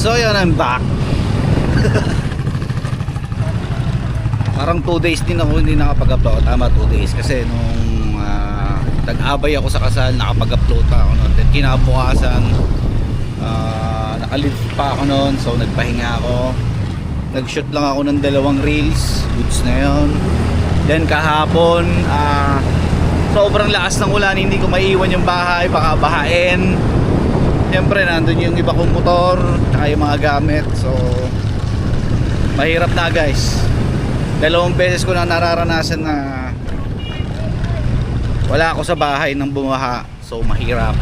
So yun, I'm back. Parang 2 days din ako hindi nakapag-upload. Tama, 2 days. Kasi nung nag-abay ako sa kasal, nakapag-upload pa ako noon. Then kinabukasan, nakalive pa ako noon. So nagpahinga ako. Nag-shoot lang ako ng 2 reels. Goods na yun. Then kahapon, sobrang lakas ng ulan. Hindi ko maiiwan yung bahay. Baka bahain. Siyempre nandun yung iba kong motor tsaka yung mga gamit. So mahirap na guys. 2 beses ko na nararanasan na wala ako sa bahay nang bumaha. So mahirap.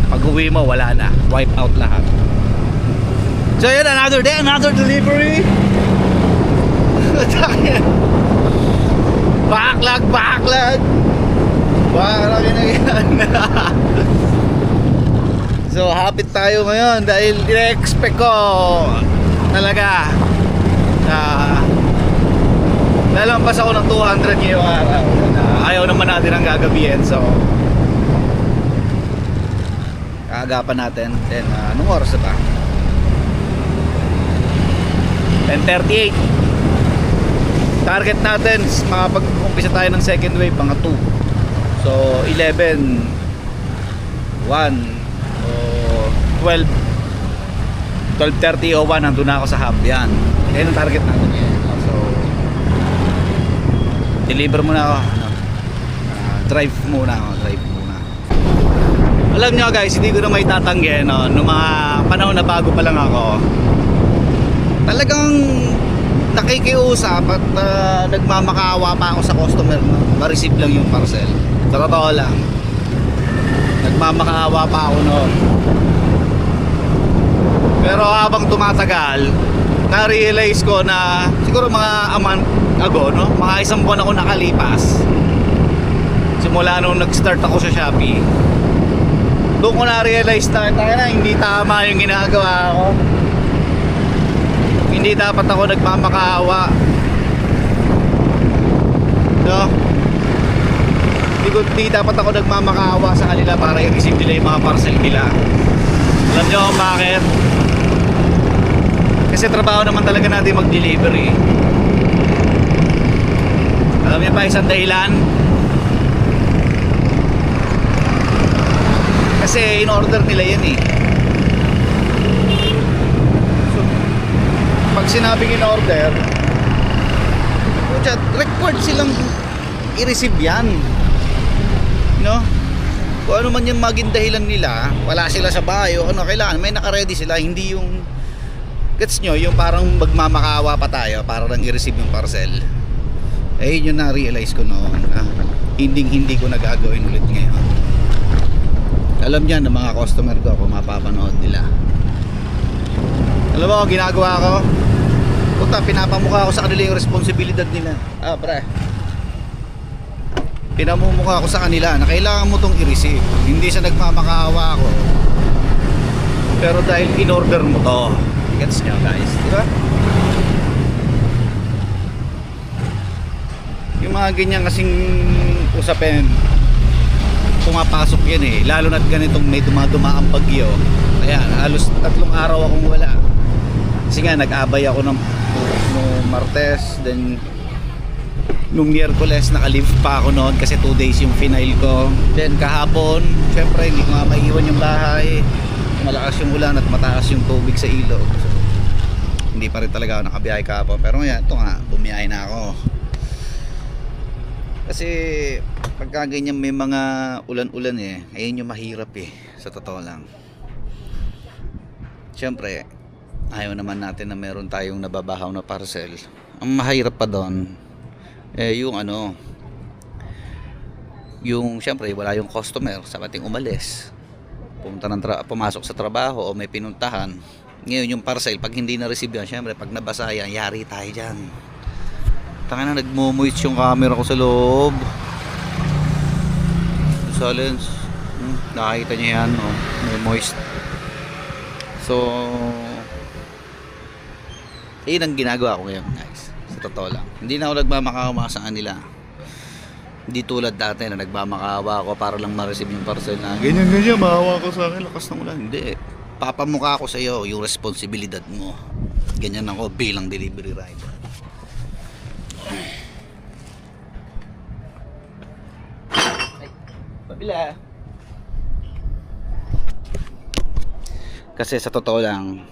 Pag uwi mo wala na, wipe out lahat. So yun, another day, another delivery. Backlog. Parang yan. So happy tayo ngayon dahil in-expect ko talaga na lalampas ako ng 200 ngayong araw. Ayaw naman natin ang gagabihin, so kaagapan natin. Then anong oras na ba? 10:38. Target natin makapag-umpisa tayo ng second wave mga 2. So 11 1 12:30 o 1 nandun na ako sa hub. Yan ang target natin ngayon. So deliver muna ako, drive muna. Alam nyo guys, hindi ko na may tatanggi, no? Noong mga panahon na bago pa lang ako, talagang nakikiusap at nagmamakaawa pa ako sa customer, no? Ma-receive lang yung parcel. Sa totoo lang, nagmamakaawa pa ako noon. Pero habang tumatagal, na-realize ko na siguro mga a month ago, no? Mga 1 buwan ako nakalipas simula nung nag-start ako sa Shopee. Doon ko na-realize na hindi tama yung ginagawa ko. Hindi dapat ako nagmamakaawa, no? Hindi dapat ako nagmamakaawa sa kanila para i-receive nila yung mga parcel nila. Alam nyo kung bakit? Kasi trabaho naman talaga natin mag-delivery. Alam niyo pa isang dahilan? Kasi in-order nila yan eh. So, pag sinabing in-order, record silang i-receive yan, no? Kung ano man yung maging dahilan nila, wala sila sa bahay o ano, kailangan may naka-ready sila. Hindi yung, gets nyo, yung parang magmamakaawa pa tayo para lang i-receive yung parcel. Eh yun yung na-realize ko noon, hindi ko nagagawin ulit ngayon. Alam niyan ng mga customer ko kung mapapanood nila. Alam mo kung ginagawa ko? Puta, pinapamukha ko sa kanila yung responsibilidad nila. Pre, pinamumukha ko sa kanila na kailangan mo tong i-receive. Hindi sa nagmamakaawa ko, pero dahil in-order mo to. Gets nyo guys, di ba? Yung mga ganyan kasing usapin, pumapasok yan eh. Lalo na't ganitong may dumaang bagyo. Ayan, halos 3 araw akong wala. Kasi nga nag-abay ako ng Martes, then nung Miyerkules nakalive pa ako noon kasi 2 days yung final ko. Then kahapon, syempre hindi ko nga maiiwan yung bahay. Malakas yung ulan at mataas yung tubig sa ilog. So, hindi pa rin talaga ako nakabiyahe kahapon. Pero ngayon, ito nga, bumiyahe na ako. Kasi pagka ganyan may mga ulan-ulan eh, ayun yung mahirap eh, sa totoo lang. Syempre, ayaw naman natin na meron tayong nababahaw na parcel. Ang mahirap pa doon, eh yung ano, yung syempre wala yung customer sa ating umalis. Pumasok sa trabaho o may pinuntahan. Ngayon yung parcel, pag hindi na-receive yan, syempre pag nabasa yan, yari tayo dyan. Tanga na, nagmo-moist yung camera ko sa loob. Sa lens, nakakita niyo yan, oh, may moist. So yun ang ginagawa ko ngayon guys, sa totoo lang. Hindi na ako nagmamakaawa sa kanila. Hindi tulad dati na nagmamakaawa ako para lang ma-receive yung parcel na ganyan, maawa ko sa akin, lakas ng ulan. Hindi. papamukha ko sa iyo yung responsibilidad mo. Ganyan ako bilang delivery rider. Ay, pabila. Kasi sa totoo lang,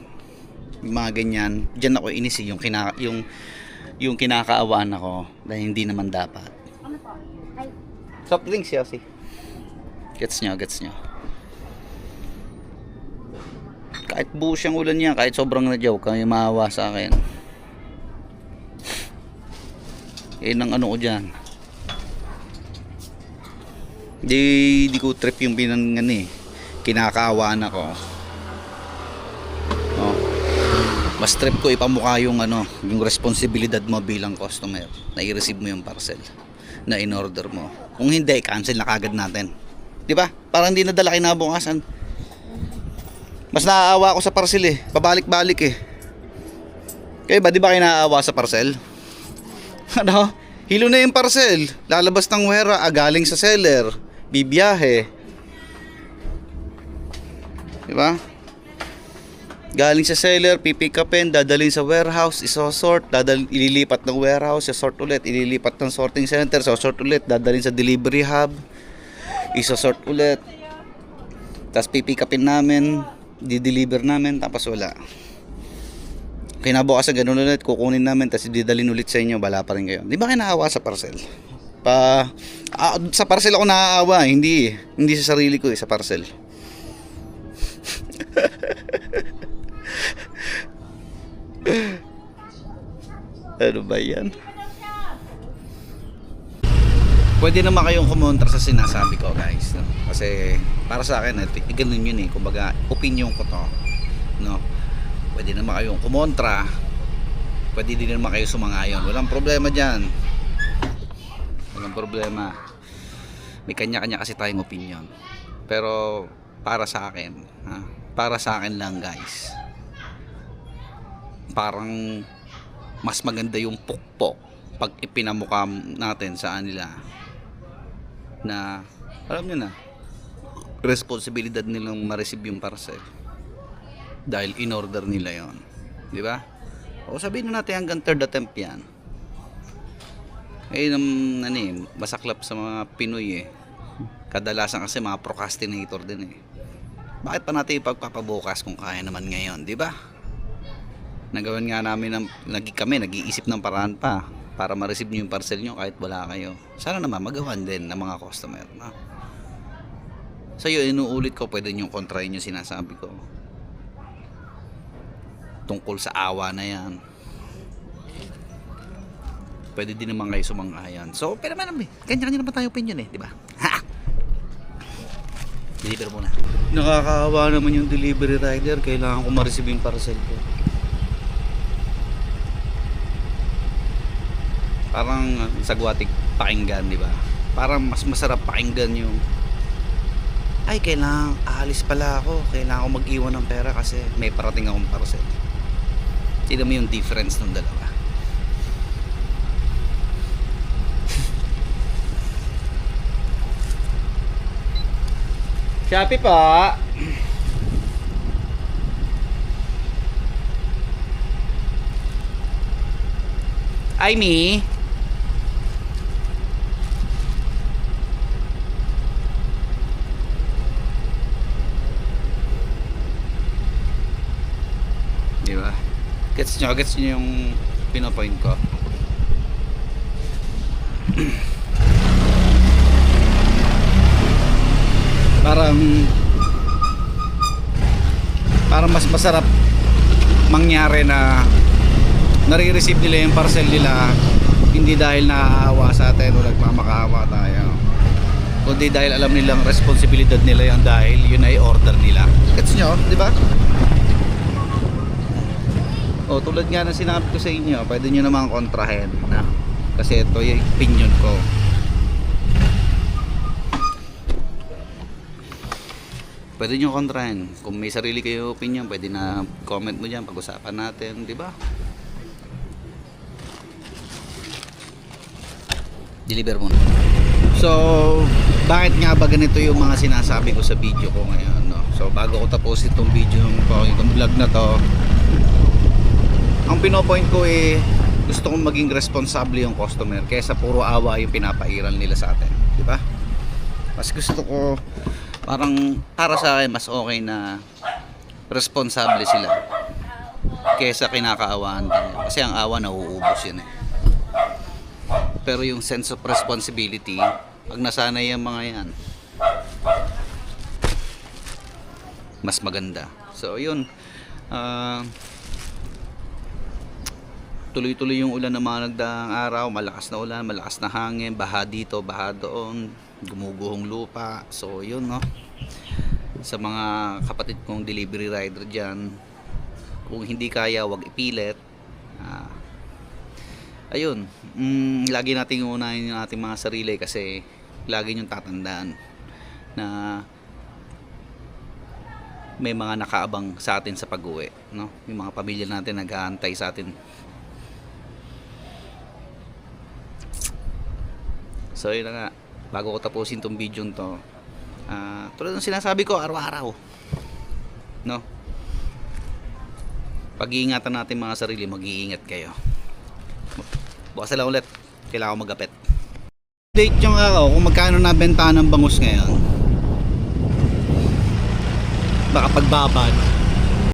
yung mga ganyan, diyan ako inisi yung kinakaawaan ako dahil hindi naman dapat. Ano po? Ay, Soft drinks, Yossi. Gets nyo. Kahit buhos yung ulan niya, kahit sobrang nadyaw, kayo maawa sa akin. Yun ang ano ko dyan. Di ko trip yung binangan eh. Kinakaawaan ako. Oh. Mas trip ko ipamukha yung yung responsibilidad mo bilang customer na i-receive mo yung parcel na in-order mo. Kung hindi, cancel na kagad natin. Di ba? Parang hindi nadala kinabukasan. Mas naaawa ako sa parcel eh. Pabalik-balik eh. Kaya ba, di ba kayo naaawa sa parcel? Ano? Hilo na yung parcel. Lalabas ng wera, galing sa seller. Bibiyahe. Di ba? Galing sa seller, pipick upin, dadalhin sa warehouse, isosort, ililipat ng warehouse, isosort ulit, ililipat ng sorting center, isosort ulit, dadalhin sa delivery hub, isosort ulit. Tapos pipick upin namin, di-deliver namin, tapos wala. Kinabukasan ganun ulit, kukunin namin, tapos didalhin ulit sa inyo, wala pa rin kayo. Di ba kayo naawa sa parcel? Sa parcel ako naaawa, hindi sa sarili ko sa parcel. Ano ba yan? Pwede naman kayong kumontra sa sinasabi ko, guys, no? Kasi para sa akin ganun yun eh. Kumbaga opinion ko to, no? Pwede naman kayong kumontra, pwede din naman kayo sumangayon. Walang problema dyan. Walang problema. May kanya-kanya kasi tayong opinion. Pero para sa akin, para sa akin lang, guys, parang mas maganda yung pukpok pag ipinamukha natin sa kanila na alam nyo na responsibilidad nilang ma-receive yung parcel dahil in-order nila yon, di ba? O sabihin na natin hanggang third attempt yan. Masaklap sa mga Pinoy eh. Kadalasan kasi mga procrastinator din eh. Bakit pa natin ipagpapabukas kung kaya naman ngayon, di ba? Nagawan nga namin nag-iisip ng paraan pa para ma-receive nyo yung parcel nyo kahit wala kayo. Sana naman magawan din ng mga customer, no? So yun, inuulit ko, pwede nyo kontrahin yung sinasabi ko tungkol sa awa na yan. Pwede din naman kayo sumang-ayon. So pero naman kanya-kanya naman tayo opinion eh, di ba? Deliver muna. Nakakaawa naman yung delivery rider. Kailangan ko ma-receive yung parcel ko. Parang sagwatig pakinggan, di ba? Parang mas masarap pakinggan yung kailangan aalis pala ako. Kailangan ko mag-iwan ng pera kasi may parating akong parcel. Tignan mo yung difference ng dalawa. Shopee pa. Me. Di ba? Gets nyo yung pinopoint ko. Parang mas masarap mangyari na nare-receive nila yung parcel nila hindi dahil naaawa sa atin o nagmamakaawa tayo, kundi dahil alam nilang responsibilidad nila yan dahil yun ay order nila. Gets nyo? Di ba? O tulad nga ng sinabi ko sa inyo, pwede nyo naman kontrahin na, kasi ito yung opinion ko. Pwede nyo kontrahin. Kung may sarili kayo opinion, pwede na comment mo dyan, pag-usapan natin, di ba? Deliver mo na. So, bakit nga ba ganito yung mga sinasabi ko sa video ko ngayon, no? So bago ko tapusin itong video itong vlog na to, ang pinopoint ko gusto kong maging responsable yung customer kaysa puro awa yung pinapairal nila sa atin, di ba? Mas gusto ko, parang para sa akin mas okay na responsable sila kaysa kinakaawaan nila. Kasi ang awa nauubos yun Pero yung sense of responsibility, pag nasanay yung mga yan, mas maganda. So yun, tuloy-tuloy yung ulan ng mga nagdaang araw, malakas na ulan, malakas na hangin, baha dito, baha doon, gumuguhong lupa. So yun, no, sa mga kapatid kong delivery rider dyan, kung hindi kaya, wag ipilit. Ayun, lagi nating unahin yung ating mga sarili kasi lagi yung tatandaan na may mga nakaabang sa atin sa pag-uwi, no? Yung mga pamilya natin nag-aantay sa atin. So yun na nga, bago ko tapusin tong video to, tulad ng sinasabi ko araw-araw, no, pag-iingatan natin mga sarili, mag-iingat kayo. Bukas na lang ulit, kailangan ko mag-apet. Update yung kung magkano nabenta ng bangus ngayon. Baka pagbabad